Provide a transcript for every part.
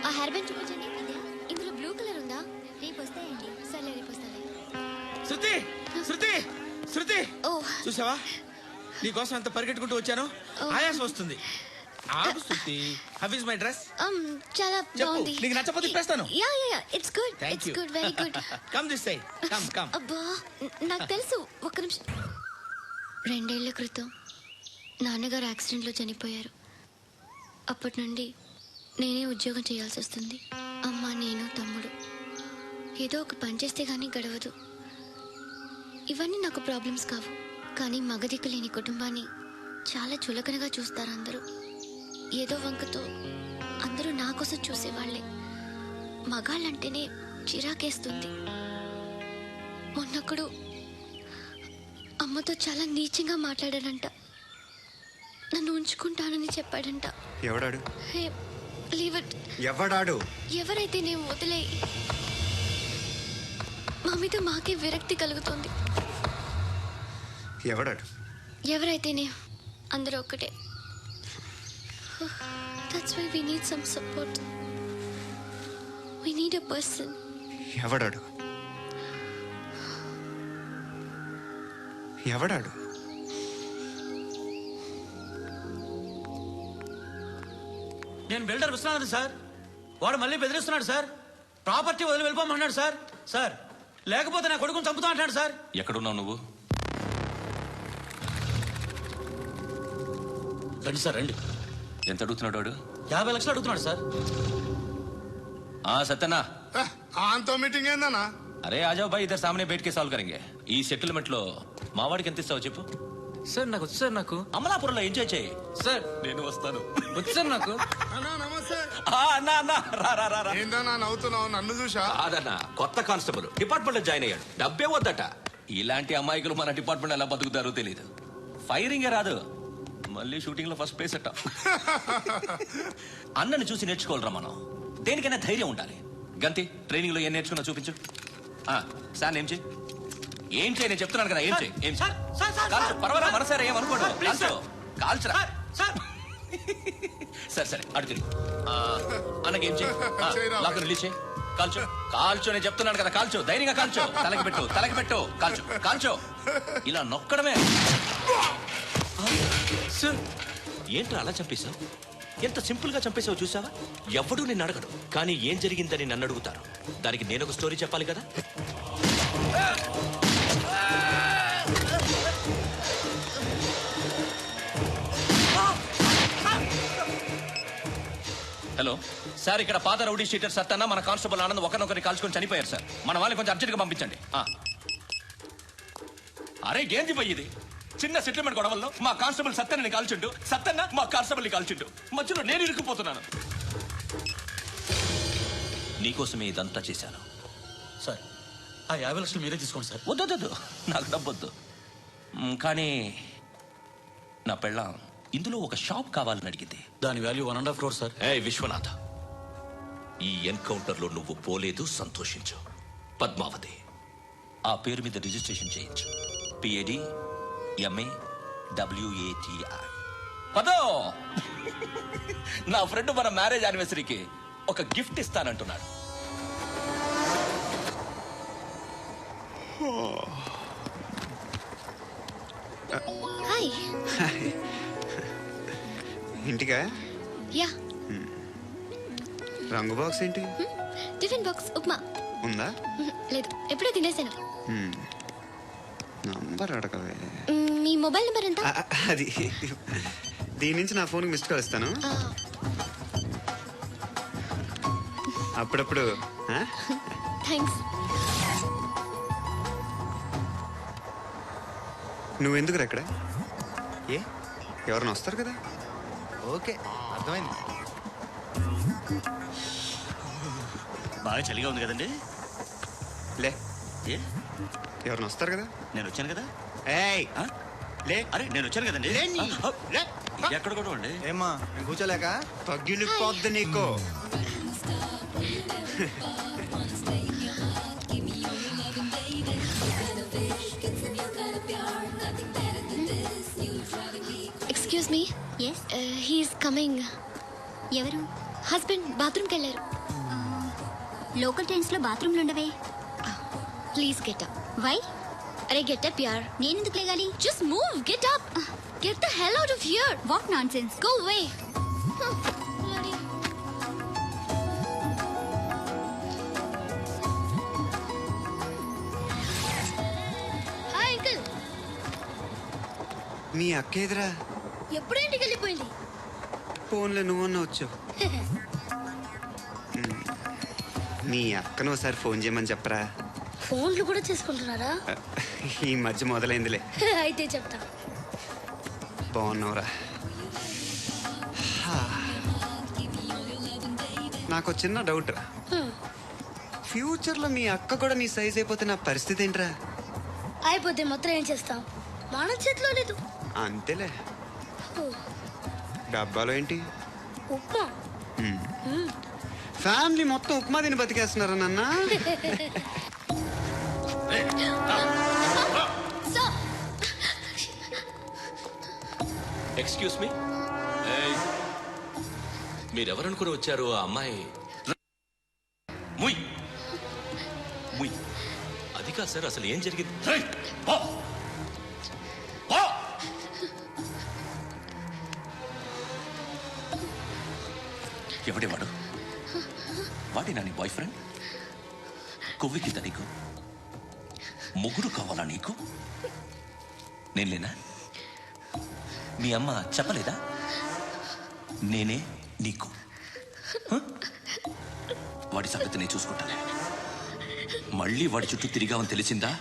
ఆ hair band చూపించండి. ఇందులో బ్లూ కలర్ ఉందా? రేపు వస్తాయండి. సరే రేపు వస్తాయి. శృతి శృతి శృతి ఓ చూసావా నీకోసం ఎంత పరిగెట్టుకుంటూ వచ్చాను. ఆయాసం వస్తుంది. ఆగు Shruti. How is my dress? చాలా బాగుంది. నీకు నచ్చకపోతే తిప్పేస్తాను. Yeah yeah yeah it's good. Thank it's you. Good very good. Come this side. Come అబ్బా నాకు తెలుసు. ఒక్క నిమిషం. 2 ఏళ్ల క్రితం నాన్నగారు యాక్సిడెంట్లో చనిపోయారు. అప్పటి నుండి నేనే ఉద్యోగం చేయాల్సి వస్తుంది. అమ్మ, నేను, తమ్ముడు ఏదో ఒక పని చేస్తే గానీ గడవదు. ఇవన్నీ నాకు ప్రాబ్లమ్స్ కావు, కానీ మగదిక్కు లేని కుటుంబాన్ని చాలా చులకనగా చూస్తారు అందరూ. ఏదో వంకతో అందరూ నా కోసం చూసేవాళ్లే. మగాళ్ళంటేనే చిరాకేస్తుంది. మొన్నొక్కడు అమ్మతో చాలా నీచంగా మాట్లాడాడంట. నన్ను ఉంచుకుంటానని చెప్పాడంట. ఎవడాడు? Hey leave it. ఎవడాడు? ఎవరైతే నేను వదిలే. మా మీద మాకే విరక్తి కలుగుతుంది. ఎవడాడు? ఎవరైతేనే అందరూ ఒక్కటే. That's why we need some support. We need a person. ఎవడాడు? ఎవడాడు? నేను బిల్డర్ విశ్వనాథ్ సార్. వాడు మళ్ళీ బెదిరిస్తున్నాడు సార్. ప్రాపర్టీ వదిలి వెళ్ళిపోమన్నాడు సార్. సార్ లేకపోతే నా కొడుకుని చంపుతా అంటాడు సార్. ఎక్కడున్నావు నువ్వు? రండి సార్ రండి. ఎంత అడుగుతున్నాడు వాడు? 50 లక్షలు అడుగుతున్నాడు సార్. సత్యనా ఆంతో మీటింగ్ ఏందన్నా? అరే ఆజావ్ భాయ్ ఇద్దరు సామనే బయటకే సాల్వ్ కరెంగే. ఈ సెటిల్మెంట్ లో మా వాడికి ఎంత ఇస్తావు చెప్పు. సార్ నాకు వచ్చు సార్. నాకు అమలాపురంలో ఎంజాయ్ చేయి సార్. నేను వస్తాను. వచ్చు సార్ నాకు. అన్నా నమస్తే. అన్నా అన్నా రా రా రా రా. ఏందన్నా నవ్వుతున్నావు? నన్ను చూసా? కాదన్నా, కొత్త కానిస్టేబుల్ డిపార్ట్మెంట్ లో జాయిన్ అయ్యాడు. డబ్బే వద్దట. ఇలాంటి అమాయకులు మన డిపార్ట్మెంట్ ఎలా బతుకుతారో తెలియదు. ఫైరింగే రాదు, మళ్ళీ షూటింగ్ లో ఫస్ట్ ప్లేస్ అట్ట. అన్నని చూసి నేర్చుకోవాలరా మనం. దేనికైనా ధైర్యం ఉండాలి. గంతి ట్రైనింగ్ లో ఏం నేర్చుకున్నా చూపించు. సార్ ఏం చేయి, ఏం చేయి నేను చెప్తున్నాను కదా. ఏం చేయి, ఏం సార్, సార్, సార్, కాల్చు. సార్. పర్వాలా మనసారా ఏమనుకోండి. ప్లీజ్ కాల్చు కాల్చురా. సార్ సరే సరే అడుగు తిరిగి. అన్నకేం చేయి, చేయరా. లాక్ రిలీజ్ చేయి. కాల్చు కాల్చు నేను చెప్తున్నాను కదా. కాల్చు, ధైర్యంగా కాల్చు. తలకి పెట్టు, తలకి పెట్టు. కాల్చు కాల్చు. ఇలా నొక్కడమే. సార్ ఏంట్రా అలా చంపేశావు? ఎంత సింపుల్ గా చంపేశావు చూసావా? ఎవడూ నిన్ను అడగడు, కానీ ఏం జరిగిందని నన్ను అడుగుతారు. దానికి నేను ఒక స్టోరీ చెప్పాలి కదా. హలో సార్, ఇక్కడ పాత రౌడీ షీటర్ సత్తన్న మన కానిస్టేబుల్ ఆనంద్ ఒకరినొకరిని కాల్చుకొని చనిపోయారు సార్. మన వాళ్ళని కొంచెం అర్జెంట్గా పంపించండి. అరే ఏంది పోయి ఇది? చిన్న సెటిల్మెంట్ గొడవల్లో మా కానిస్టేబుల్ సత్తన్నని కాల్చుండు, సత్తన్న మా కానిస్టేబుల్ని కాల్చుండు. మధ్యలో నేను ఇరుక్కుపోతున్నాను. నీకోసమే ఇదంతా చేశాను. సార్ ఆ 50 లక్షలు మీరే తీసుకోండి సార్. వద్దొద్దు, నాకు డబ్బొద్దు. కానీ నా పెళ్ళాం ఇందులో ఒక షాప్ కావాలని అడిగింది. దాని వాల్యూ 1.5 crore సార్. ఏ విశ్వనాథ, ఈ ఎన్కౌంటర్ లో నువ్వు పోలేదు, సంతోషించు. పద్మావతి ఆ పేరు మీద రిజిస్ట్రేషన్ చేయించు. PAD MA WATI. పదో, నా ఫ్రెండ్ మన మ్యారేజ్ యానివర్సరీకి ఒక గిఫ్ట్ ఇస్తానంటున్నాడు. హాయ్. ఇంటికా? యా. రంగు బాక్స్ ఏంటి? టిఫిన్ బాక్స్ ఉప్మా ఉందా? లేదు, ఎప్పుడో తినేసాను. నంబర్ అడగవే. మీ మొబైల్ నెంబర్ ఎంత? అది దీని నుంచి నా ఫోన్కి మిస్డ్ కాల్ ఇస్తాను. అప్పుడప్పుడు. థ్యాంక్స్. నువ్వెందుకు ఎక్కడ? ఏ ఎవరైనా వస్తారు కదా. ఓకే అర్థమైంది. బాగా చలిగా ఉంది కదండి. లే, ఏ ఎవరైనా వస్తారు కదా. నేను వచ్చాను కదా. ఏయ్ లే. అరే నేను వచ్చాను కదండి. లే. ఎక్కడ కూడా అండి. ఏమ్మా నేను కూర్చోలేక? తగ్గిలిపోద్ది నీకు. Excuse me. Yes? He's coming. ఎవరు? హస్బెండ్ బాత్రూమ్కి వెళ్ళారు. లోకల్ ట్రైన్స్లో బాత్రూమ్లు ఉండవే. Please get up. వై? అరే గెట్ అప్ యార్. నేనెందుకు లేగాలి? Just move, get up. Get the hell out of here. What nonsense. Go away. Hi uncle. మీ అక్క ఎదురా ఎప్పుడు ఇంటికి వెళ్ళిపోయింది? ఫోన్లో నువ్వన్నా వచ్చావు. మీ అక్కను ఒకసారి ఫోన్ చేయమని చెప్పరా. ఫోన్లు కూడా చేసుకుంటున్నారా? ఈ మధ్య మొదలైందిలే. అయితే చెప్తా. బాగున్నావురా. నాకు చిన్న డౌట్ రా. ఫ్యూచర్లో మీ అక్క కూడా నీ సైజ్ అయిపోతే నా పరిస్థితి ఏంట్రా? అయిపోతే మాత్రం ఏం చేస్తాం, మన చేతిలో లేదు. అంతేలే. డబ్బాలో ఏంటి? ఉప్మా. ఫ్యామిలీ మొత్తం ఉప్మా తిని బతికేస్తున్నారా నాన్న? ఎక్స్క్యూజ్ మీ, మీరెవరనుకుని వచ్చారు? ఆ అమ్మాయి ముయ్ ముయ్. అది కాదు సార్, అసలు ఏం జరిగింది? ఎవడే వాడు? వాడేనా నీ బాయ్ ఫ్రెండ్? కొవ్వికింద నీకు ముగ్గురు కావాలా నీకు? నేను లేనా? మీ అమ్మ చెప్పలేదా నేనే నీకు? వాడి సంగతి నేను చూసుకుంటానే. మళ్ళీ వాడి చుట్టూ తిరిగామని తెలిసిందా?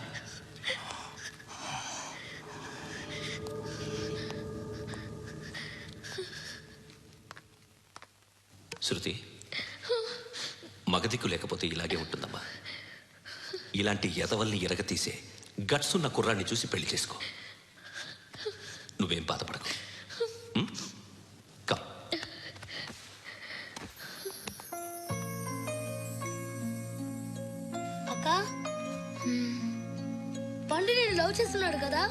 శృతి, మగదిక్కు లేకపోతే ఇలాగే ఉంటుందమ్మా. ఇలాంటి ఎదవల్ని ఎరగతీసే గట్స్ ఉన్న కుర్రాన్ని చూసి పెళ్లి చేసుకో. నువ్వేం బాధపడకు. కమ్. అక్క, పండు నేను లవ్ చేస్తున్నాడు కదా?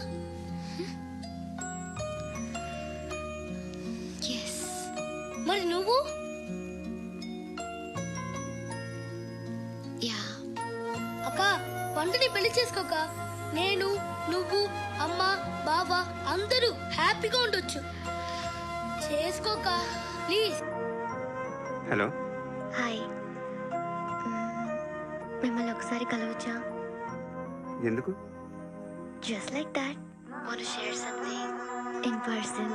ఎస్. మరి నువ్వు? యా. అక్క, పండుని పెళ్లి చేసుకోక నేను, నువ్వు, అమ్మ, బావ అందరూ హ్యాపీగా ఉండొచ్చు. చేసుకోక ప్లీజ్. హలో. హాయ్. మిమ్మల్ని ఒకసారి కలవచ్చా? ఎందుకు? Just like that. Want to share something in person.